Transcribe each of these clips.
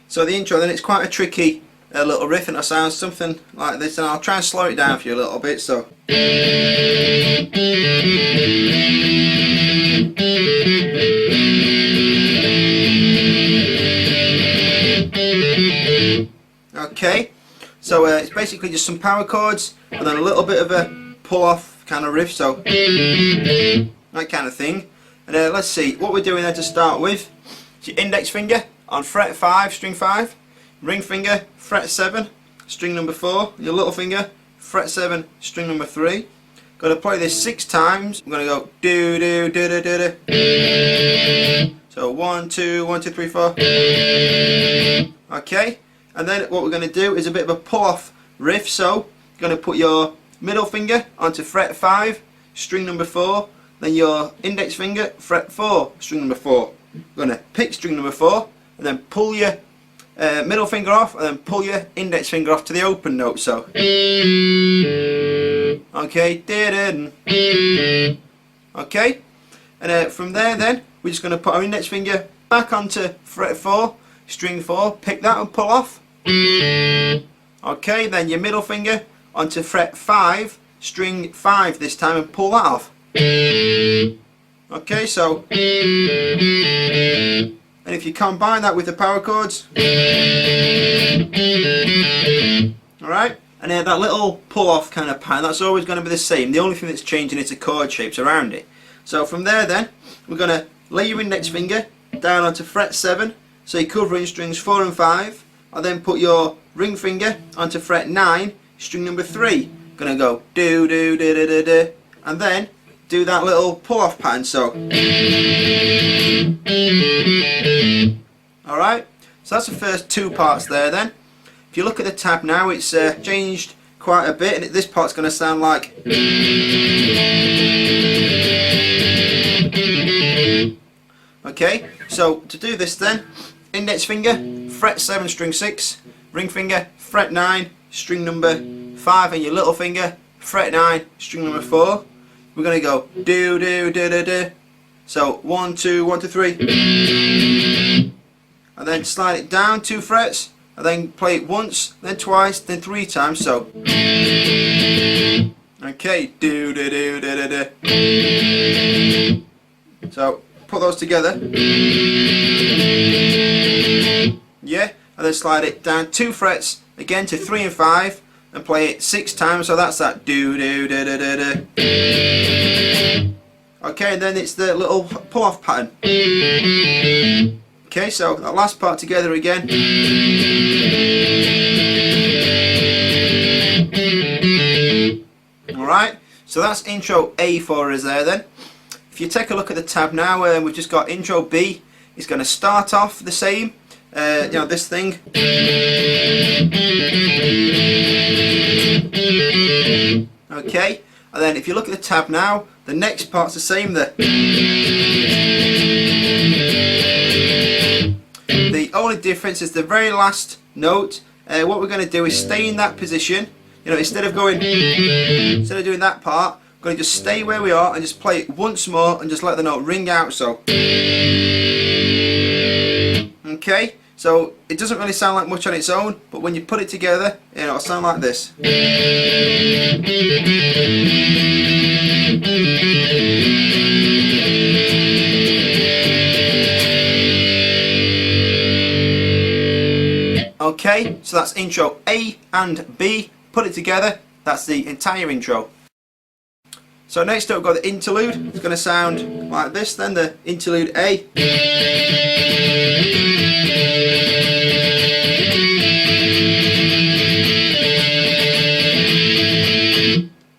So the intro then, it's quite a tricky little riff, and it sounds something like this, and I'll try and slow it down for you a little bit. So okay, so it's basically just some power chords and then a little bit of a pull off kind of riff, so that kind of thing. And let's see what we're doing there to start with. It's your index finger on fret 5, string 5, ring finger fret 7, string number 4, your little finger fret 7, string number 3. Going to play this 6 times. I'm going to go do do do do do do. So 1 2 1 2 3 4. Okay, and then what we're going to do is a bit of a pull off riff. So you're going to put your middle finger onto fret 5, string number 4, then your index finger fret 4, string number 4. You're going to pick string number 4 and then pull your middle finger off, and then pull your index finger off to the open note. So okay, okay, and from there then we're just going to put our index finger back onto fret 4, string 4, pick that and pull off. Okay, then your middle finger onto fret 5, string 5 this time, and pull that off. Okay, so, and if you combine that with the power chords, alright, and that little pull off kind of pattern, that's always going to be the same. The only thing that's changing is the chord shapes around it. So from there then, we're going to lay your index finger down onto fret 7, so you're covering strings 4 and 5, and then put your ring finger onto fret 9, string number 3. Going to go do do do do do do, and then do that little pull off pattern. So alright, so that's the first 2 parts there then. If you look at the tab now, it's changed quite a bit, and this part's going to sound like, okay, so to do this then, index finger fret 7, string 6, ring finger fret 9, string number 5, and your little finger fret 9, string number 4. We're going to go do do do do do. So 1 2 1 2 3, and then slide it down 2 frets, and then play it once, then twice, then 3 times. So okay, do do do do do do. So put those together, yeah, and then slide it down 2 frets again to 3 and 5, and play it 6 times. So that's that do do do do do do. Okay, and then it's the little pull off pattern. Okay, so that last part together again. Alright, so that's intro A for us there then. If you take a look at the tab now, we've just got intro B. It's going to start off the same, you know, this thing. Okay, and then if you look at the tab now, the next part's the same. The only difference is the very last note. What we're going to do is stay in that position. You know, instead of doing that part, we're going to just stay where we are and just play it once more and just let the note ring out. So okay, so it doesn't really sound like much on its own, but when you put it together, you know, it'll sound like this. Okay, so that's intro A and B. Put it together, that's the entire intro. So next up we've got the interlude. It's going to sound like this then, the interlude A.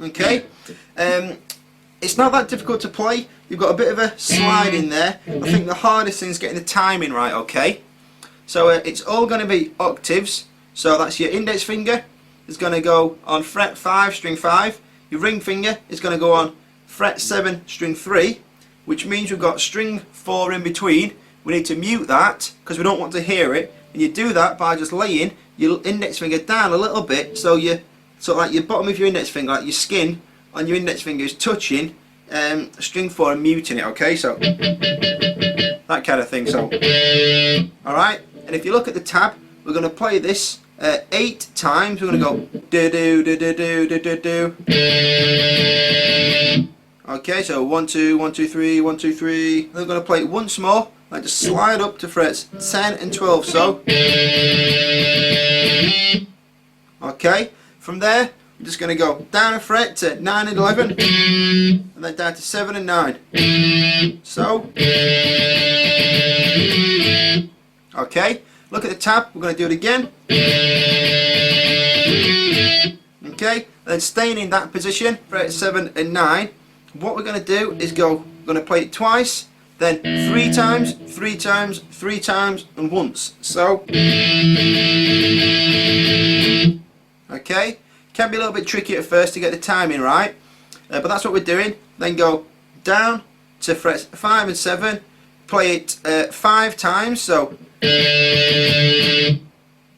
Okay, it's not that difficult to play. You've got a bit of a slide in there. I think the hardest thing is getting the timing right, okay? So it's all going to be octaves. So that's your index finger is going to go on fret 5, string 5. Your ring finger is going to go on fret 7, string 3, which means we've got string 4 in between. We need to mute that because we don't want to hear it. And you do that by just laying your index finger down a little bit, so you sort of like your bottom of your index finger, like your skin on your index finger is touching string 4 and muting it. Okay, so that kind of thing. So alright, and if you look at the tab, we're going to play this 8 times. We're going to go do do do do do do do do. Okay, so 1 2 1 2 3 1 2 3. Then we're going to play it once more. Like just slide up to frets 10 and 12. So. Okay, from there we're just going to go down a fret to 9 and 11, and then down to 7 and 9. So. Okay, look at the tab, we're going to do it again. Okay, and then staying in that position, fret 7 and 9. What we're going to do is we're going to play it twice, then 3 times, 3 times, 3 times, and once. So, okay, can be a little bit tricky at first to get the timing right, but that's what we're doing. Then go down to frets 5 and 7, play it 5 times. So,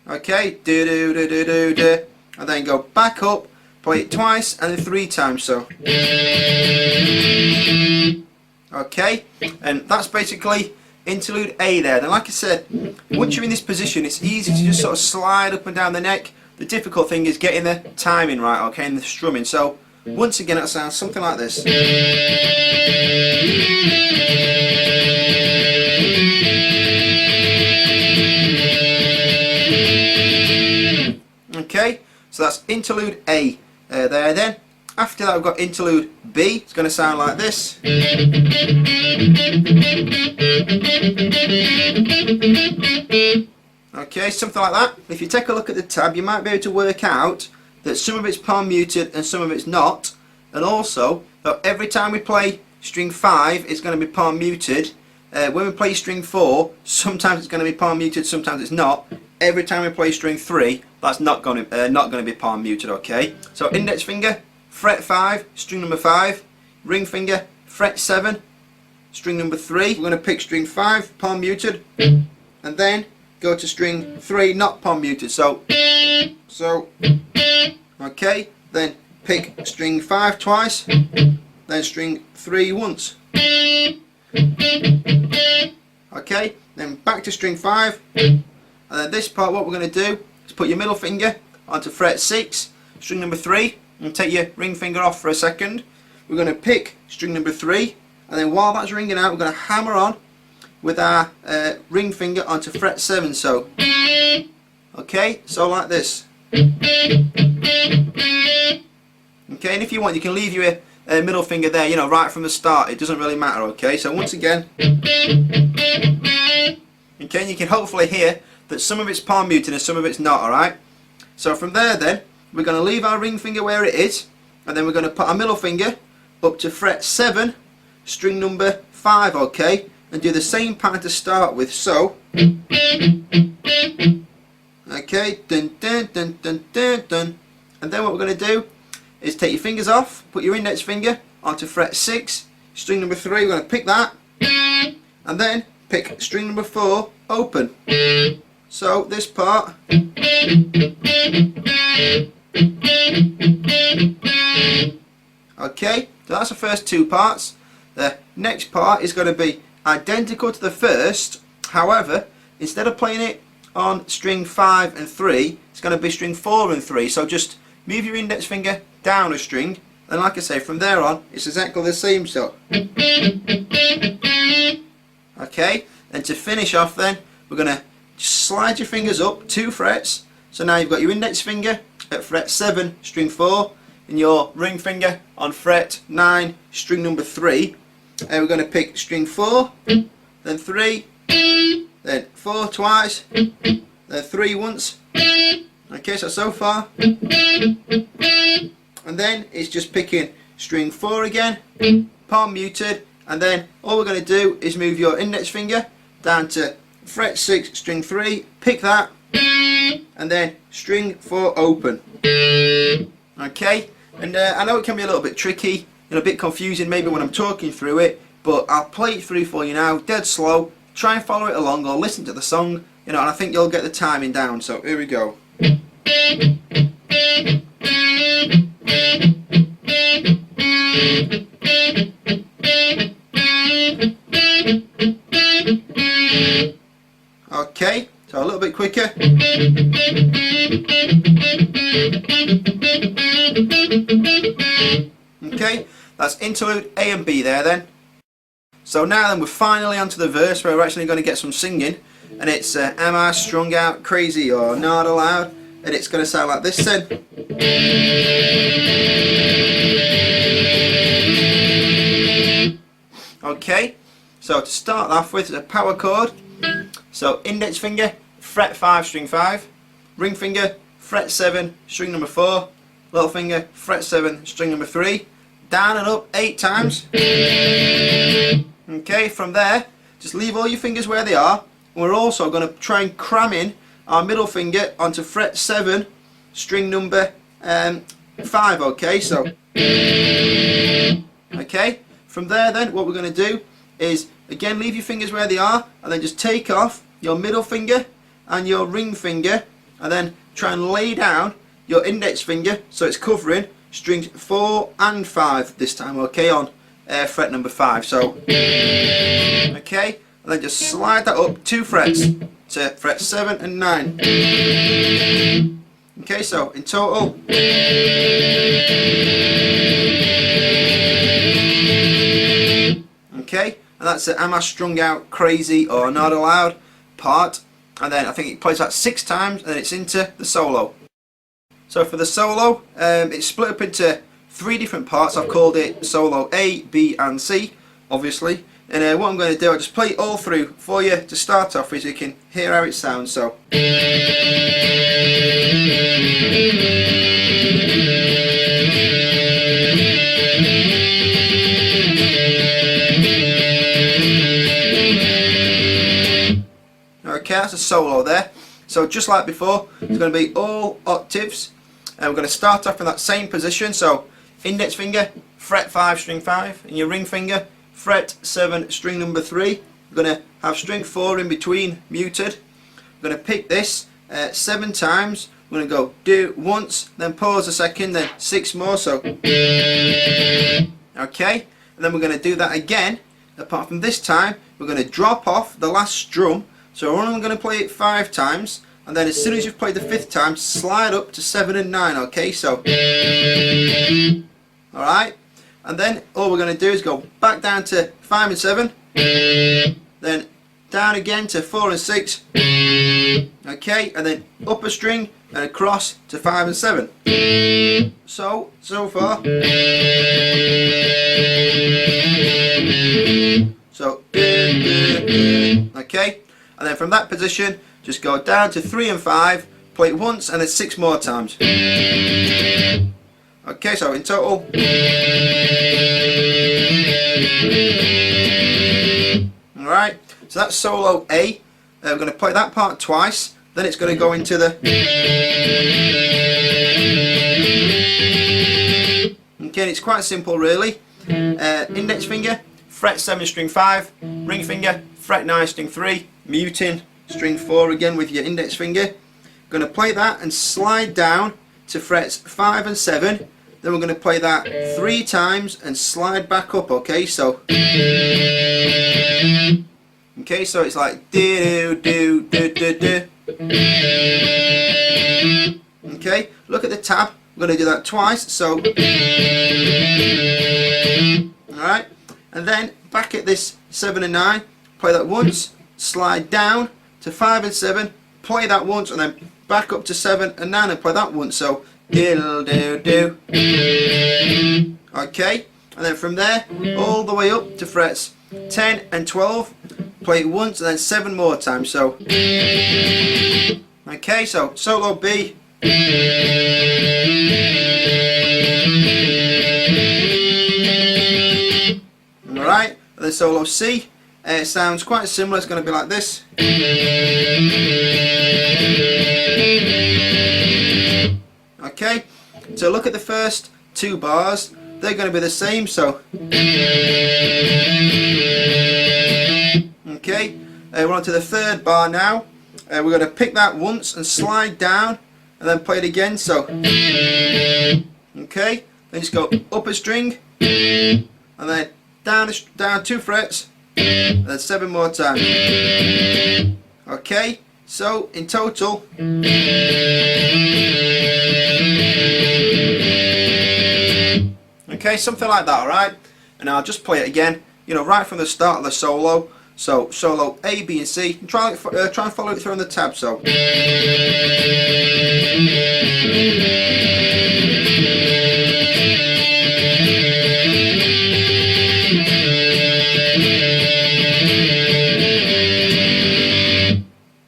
okay, do do do do do do, and then go back up, play it twice, and then 3 times. So, okay, and that's basically interlude A there. Then, like I said, once you're in this position, it's easy to just sort of slide up and down the neck. The difficult thing is getting the timing right, okay, and the strumming. So, once again, it sounds something like this. Okay, so that's interlude A there then. After that we've got interlude B. It's going to sound like this. Okay, something like that. If you take a look at the tab, you might be able to work out that some of it's palm muted and some of it's not. And also, that every time we play string 5, it's going to be palm muted. When we play string 4, sometimes it's going to be palm muted, sometimes it's not. Every time we play string 3, that's not going to be palm muted. Okay. So index finger, fret 5, string number 5. Ring finger, fret 7, string number 3. We're going to pick string 5, palm muted, and then go to string 3, not palm muted. So, okay. Then pick string 5 twice, then string 3 once. Okay. Then back to string 5. And then this part, what we're going to do is put your middle finger onto fret 6, string number 3, and take your ring finger off for a second. We're going to pick string number 3, and then while that's ringing out, we're going to hammer on with our ring finger onto fret 7. So, okay, so like this. Okay, and if you want, you can leave your middle finger there, you know, right from the start. It doesn't really matter. Okay, so once again, okay, and you can hopefully hear that some of it's palm muted and some of it's not. Alright, so from there then we're going to leave our ring finger where it is, and then we're going to put our middle finger up to fret 7, string number 5, okay, and do the same pattern to start with. So, okay, dun dun dun dun dun dun, and then what we're going to do is take your fingers off, put your index finger onto fret 6, string number 3, we're going to pick that, and then pick string number 4, open. So this part, okay, so that's the first 2 parts. The next part is going to be identical to the first, however, instead of playing it on string 5 and 3, it's going to be string 4 and 3. So just move your index finger down a string, and like I say, from there on, it's exactly the same. So, okay, and to finish off then, we're going to slide your fingers up 2 frets. So now you've got your index finger at fret 7, string 4, and your ring finger on fret 9, string number 3. And we're going to pick string 4, then 3, then 4 twice, then 3 once. Okay, so far. And then it's just picking string 4 again, palm muted, and then all we're going to do is move your index finger down to fret 6, string 3, pick that, and then string 4 open. Okay, and I know it can be a little bit tricky and a bit confusing maybe when I'm talking through it, but I'll play it through for you now, dead slow. Try and follow it along or listen to the song, you know, and I think you'll get the timing down. So here we go. Okay, So a little bit quicker. Okay, that's interlude A and B there then. So now then we're finally onto the verse where we're actually going to get some singing, and it's am I strung out, crazy or not allowed, and it's going to sound like this then. Okay, so to start off with, a power chord. So index finger, fret 5, string 5, ring finger, fret 7, string number 4, little finger, fret 7, string number 3, down and up 8 times. Okay, from there, just leave all your fingers where they are. We're also going to try and cram in our middle finger onto fret 7, string number 5, okay, so. Okay, from there then, what we're going to do is, again, leave your fingers where they are, and then just take off your middle finger and your ring finger, and then try and lay down your index finger so it's covering strings 4 and 5 this time, okay, on fret number 5. So, okay, and then just slide that up 2 frets to fret 7 and 9. Okay, so in total. Okay, and that's the am I strung out, crazy or not allowed part, and then I think it plays that 6 times and then it's into the solo. So for the solo, it's split up into 3 different parts. I've called it solo A, B and C, obviously, and what I'm going to do, I'll just play it all through for you to start off with so you can hear how it sounds. So okay, that's a solo there. So just like before, it's going to be all octaves, and we're going to start off in that same position. So index finger, fret 5, string 5, and your ring finger, fret 7, string number 3. We're going to have string 4 in between, muted. We're going to pick this 7 times. We're going to go do once, then pause a second, then 6 more. So okay, and then we're going to do that again. Apart from this time, we're going to drop off the last strum. So we're only going to play it 5 times, and then as soon as you've played the 5th time, slide up to 7 and 9, okay, so. Alright, and then all we're going to do is go back down to 5 and 7, then down again to 4 and 6, okay, and then up a string and across to 5 and 7. So far. So, okay. And then from that position, just go down to 3 and 5, play it once and then 6 more times. Okay, so in total. Alright, so that's solo A. We're going to play that part twice, then it's going to go into the. Okay, it's quite simple really. Index finger, fret 7, string 5, ring finger, fret 9, string 3, muting, string 4 again with your index finger. Going to play that and slide down to frets 5 and 7. Then we're going to play that 3 times and slide back up, okay, so. Okay, so it's like do do do do do. Okay, look at the tab. We're going to do that twice, so. Alright, and then back at this 7 and 9, play that once, slide down to 5 and 7, play that once, and then back up to 7 and 9 and play that once, so diddle do do. Okay, and then from there all the way up to frets 10 and 12, play it once and then 7 more times, so. Okay, so solo B. Alright, and then solo C. It sounds quite similar, it's going to be like this. Okay, so look at the first 2 bars, they're going to be the same, so. Okay, we're on to the 3rd bar now. We're going to pick that once and slide down and then play it again, so. Okay, then just go up a string and then down 2 frets and then 7 more times. Okay, So in total, okay, something like that, alright? And I'll just play it again, you know, right from the start of the solo. So solo A, B and C, and try and follow it through on the tab. So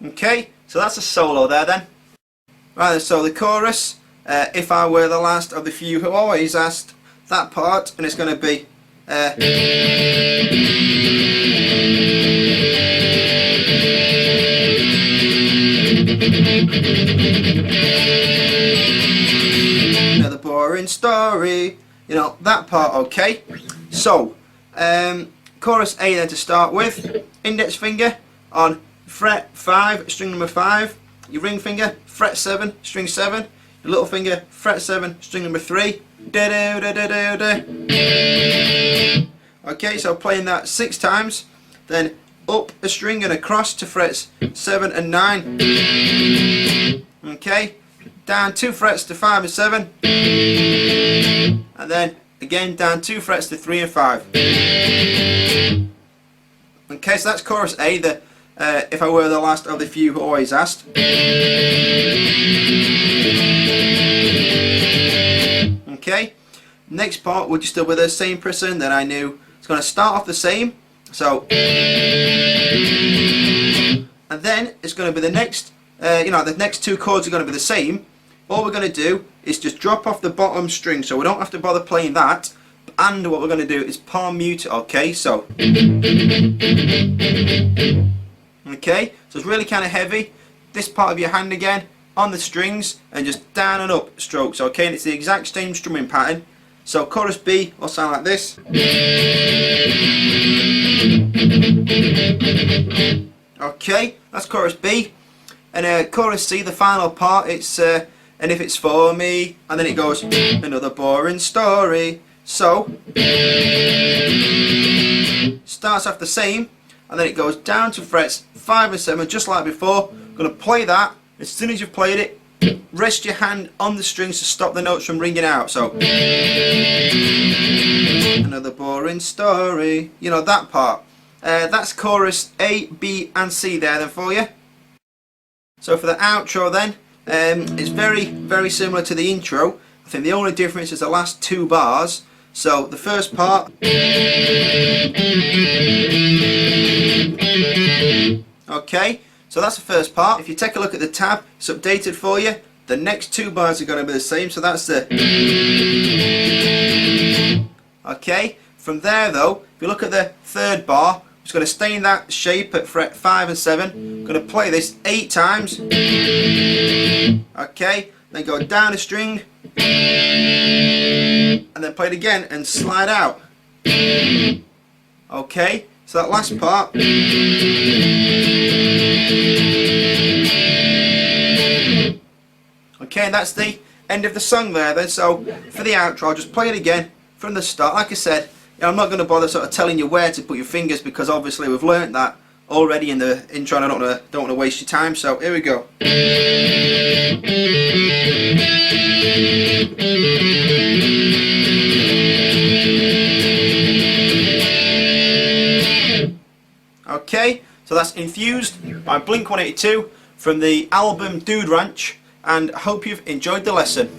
okay, so that's a solo there then. Right, so the chorus, if I were the last of the few who always asked, that part, and it's going to be another boring story, you know, that part, okay? So, chorus A then to start with, index finger on fret 5, string number 5, your ring finger, fret 7, string 7, your little finger, fret 7, string number 3, da da da da da da. Okay, so playing that 6 times, then up a string and across to frets 7 and 9. Okay, down 2 frets to 5 and 7, and then again down 2 frets to 3 and 5. Okay, so that's chorus A, the if I were the last of the few who always asked. Okay, next part we're still with the same person that I knew. It's going to start off the same, so, and then it's going to be the next, you know, the next 2 chords are going to be the same. All we're going to do is just drop off the bottom string, so we don't have to bother playing that. And what we're going to do is palm mute it. Okay, so, okay, so it's really kind of heavy. This part of your hand again on the strings and just down and up strokes. Okay, and it's the exact same strumming pattern. So chorus B will sound like this. Okay, that's chorus B. And chorus C, the final part, it's and if it's for me, and then it goes another boring story. So starts off the same, and then it goes down to frets 5 and 7, just like before. I'm going to play that. As soon as you've played it, rest your hand on the strings to stop the notes from ringing out. So another boring story, you know, that part. That's chorus A, B and C there then for you. So for the outro then, it's very, very similar to the intro. I think the only difference is the last 2 bars. So the first part, okay, so that's the first part. If you take a look at the tab, it's updated for you. The next 2 bars are going to be the same, so that's the, okay. From there though, if you look at the 3rd bar, it's going to stay in that shape at fret 5 and 7. I'm going to play this 8 times, okay, then go down a string, and then play it again and slide out. Okay, so that last part, okay, and that's the end of the song there then. So for the outro, I'll just play it again from the start. Like I said, you know, I'm not going to bother sort of telling you where to put your fingers, because obviously we've learnt that already in the intro and I don't want to waste your time. So here we go. Okay, so that's Enthused by Blink-182 from the album Dude Ranch, and I hope you've enjoyed the lesson.